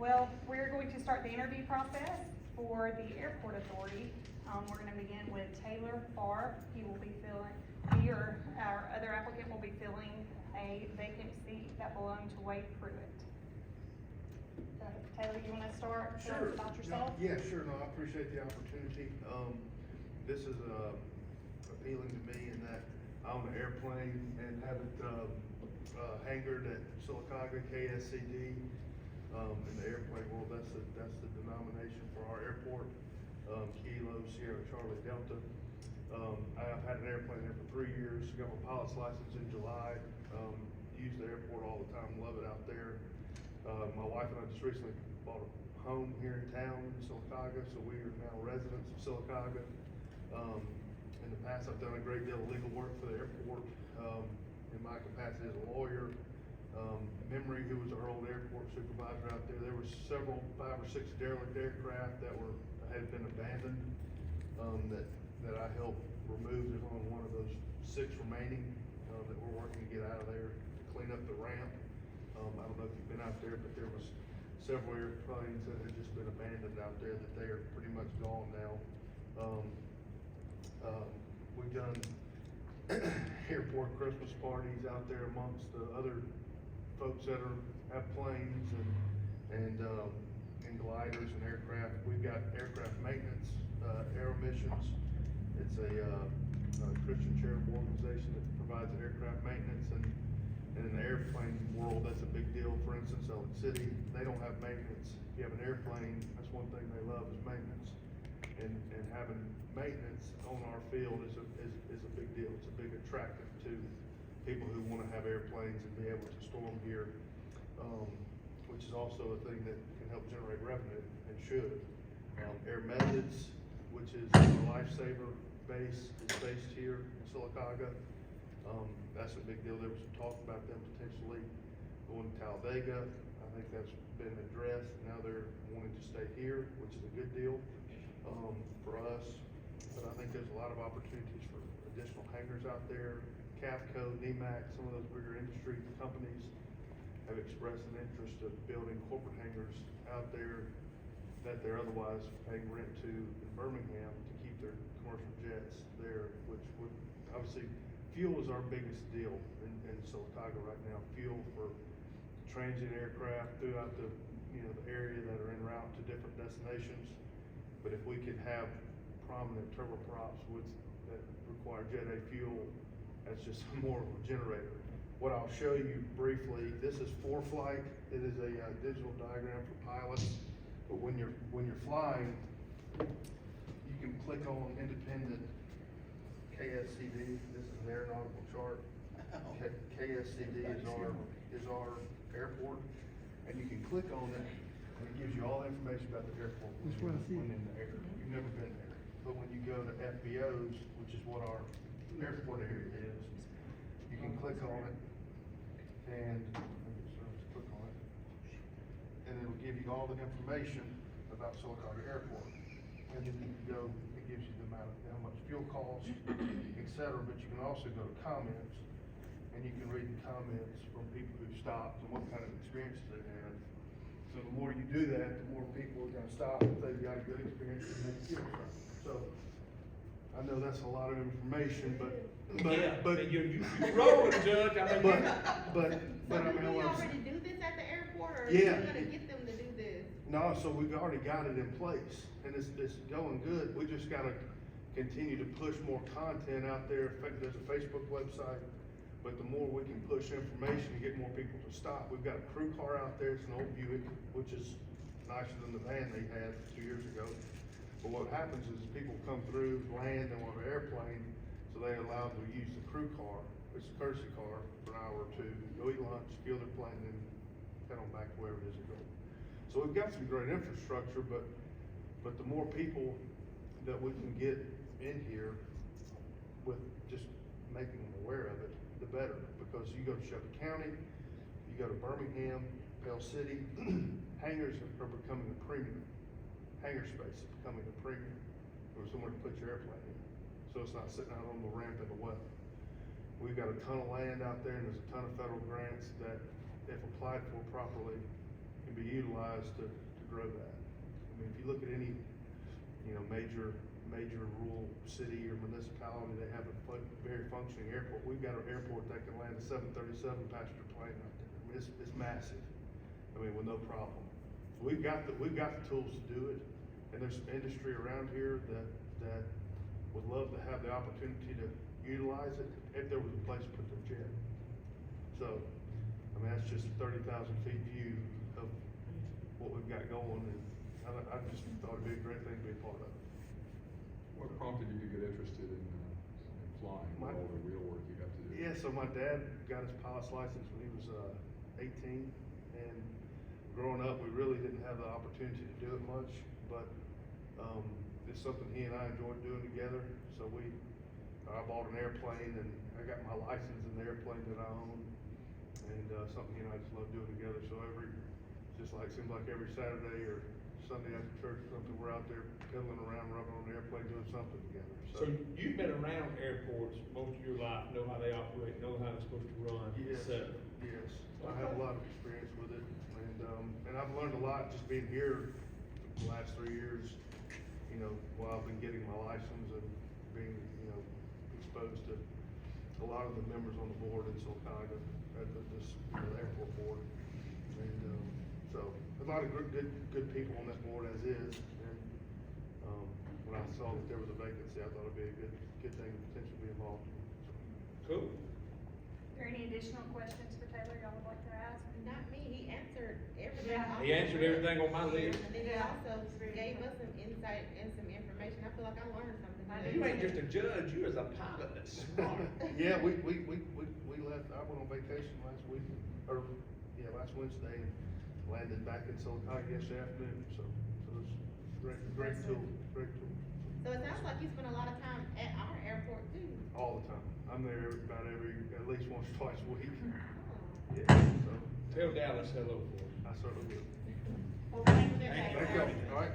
Well, we're going to start the interview process for the airport authority. We're gonna begin with Taylor Pharr. He or our other applicant will be filling a vacant seat that belonged to Wade Pruitt. Taylor, you wanna start? Tell us about yourself? Yeah, sure, no, I appreciate the opportunity. This is, appealing to me in that I own an airplane and have it, hangared at Sylacauga, KSCD. In the airplane world, that's the denomination for our airport, Kilo, Sierra, Charlie, Delta. I've had an airplane there for 3 years, got my pilot's license in July, use the airport all the time, love it out there. My wife and I just recently bought a home here in town in Sylacauga, so we are now residents of Sylacauga. In the past, I've done a great deal of legal work for the airport, in my capacity as a lawyer. Memory, who was our old airport supervisor out there, there were 5 or 6 derelict aircraft that had been abandoned, that I helped remove. There's only one of those 6 remaining, that we're working to get out of there to clean up the ramp. I don't know if you've been out there, but there was several airplanes that had just been abandoned out there that they are pretty much gone now. We've done airport Christmas parties out there amongst the other folks that have planes and gliders and aircraft. We've got aircraft maintenance, Aero Missions. It's a Christian charitable organization that provides aircraft maintenance, and in the airplane world, that's a big deal. For instance, Salt Lake City, they don't have maintenance. If you have an airplane, that's one thing they love is maintenance. And having maintenance on our field is a big deal. It's a big attractant to people who want to have airplanes and be able to store them here, which is also a thing that can help generate revenue and should. Air Methods, which is a lifesaver base, is based here in Sylacauga. That's a big deal. There was some talk about them potentially going to Talladega. I think that's been addressed. Now they're wanting to stay here, which is a good deal for us. But I think there's a lot of opportunities for additional hangars out there. CAFCO, NEMAC, some of those bigger industry companies have expressed an interest of building corporate hangars out there that they're otherwise paying rent to in Birmingham to keep their commercial jets there, which would, obviously, fuel is our biggest deal in Sylacauga right now. Fuel for transient aircraft throughout the area that are en route to different destinations. But if we could have prominent turboprops that require Jet A fuel, that's just more of a generator. What I'll show you briefly, this is ForeFlight. It is a digital diagram for pilots. But when you're flying, you can click on independent KSCD. This is an aeronautical chart. KSCD is our airport, and you can click on it, and it gives you all the information about the airport when in the air. You've never been there, but when you go to FBOs, which is what our airport area is, you can click on it, and click on it, and it'll give you all the information about Sylacauga Airport. And then you can go, it gives you the amount of how much fuel costs, etc. But you can also go to comments, and you can read the comments from people who stopped and what kind of experiences they had. So the more you do that, the more people are going to stop if they've got a good experience and make fuel stop. So I know that's a lot of information, but you roll with it, Judge. I mean, but I mean, do we already do this at the airport, or yeah. are you gonna get them to do this? No, so we've already got it in place, and it's going good. We just gotta continue to push more content out there. In fact, there's a Facebook website, but the more we can push information and get more people to stop. We've got a crew car out there. It's an old Buick, which is nicer than the van they had 2 years ago. But what happens is people come through, land, and want an airplane, so they allow them to use the crew car. It's a courtesy car for an hour or two, go eat lunch, fuel their plane, and head on back to wherever it is they go. So we've got some great infrastructure, but the more people that we can get in here with just making them aware of it, the better. Because you go to Shelby County, you go to Birmingham, Pell City, hangars are becoming a premium. Hangar space is becoming a premium, or somewhere to put your airplane in. So it's not sitting out on the ramp in the weather. We've got a ton of land out there, and there's a ton of federal grants that, if applied for properly, can can be utilized to grow that. I mean, if you look at any, you know, major rural city or municipality, they have a very functioning airport. We've got an airport that can land a 737 passenger plane out there. I mean, it's massive. I mean, with no problem. So we've got the tools to do it, and there's industry around here that would love to have the opportunity to utilize it if there was a place to put their jet. So, I mean, that's just 30,000 feet view of what we've got going, and I just thought it'd be a great thing to be a part of. What prompted you to get interested in flying, My- all the real work you got to do? Yeah, so my dad got his pilot's license when he was 18, and growing up, we really didn't have the opportunity to do it much, but it's something he and I enjoyed doing together. So I bought an airplane, and I got my license in the airplane that I own, and something he and I just love doing together. So seems like every Saturday or Sunday after church or something, we're out there piddling around, rubbing on the airplane, doing something together. So you've been around airports most of your life, know how they operate, know how they're supposed to run, et Yes, cetera. yes, I have a lot of experience with it, and I've learned a lot just being here the last 3 years, you know, while I've been getting my license and being, you know, exposed to a lot of the members on the board in Sylacauga, at this, you know, the airport board. And, so, a lot of good people on that board as is, and, when I saw that there was a vacancy, I thought it'd be a good thing to potentially be involved in. Cool. Are there any additional questions for Taylor y'all would like to ask? Not me, he answered everything. Yeah. He answered everything on my list. And then he also gave us some insight and some information. I feel like I learned something today. You ain't just a judge, you is a pilot that's smart. Yeah, we left, I went on vacation last week, last Wednesday, and landed back in Sylacauga yesterday afternoon, so it's great tool. So it sounds like you spend a lot of time at our airport too. All the time. I'm there at least once or twice a week. Oh. Yeah, so Tell Dallas hello for us. I certainly will. Well, thank you. Thank you. Thank you, all right?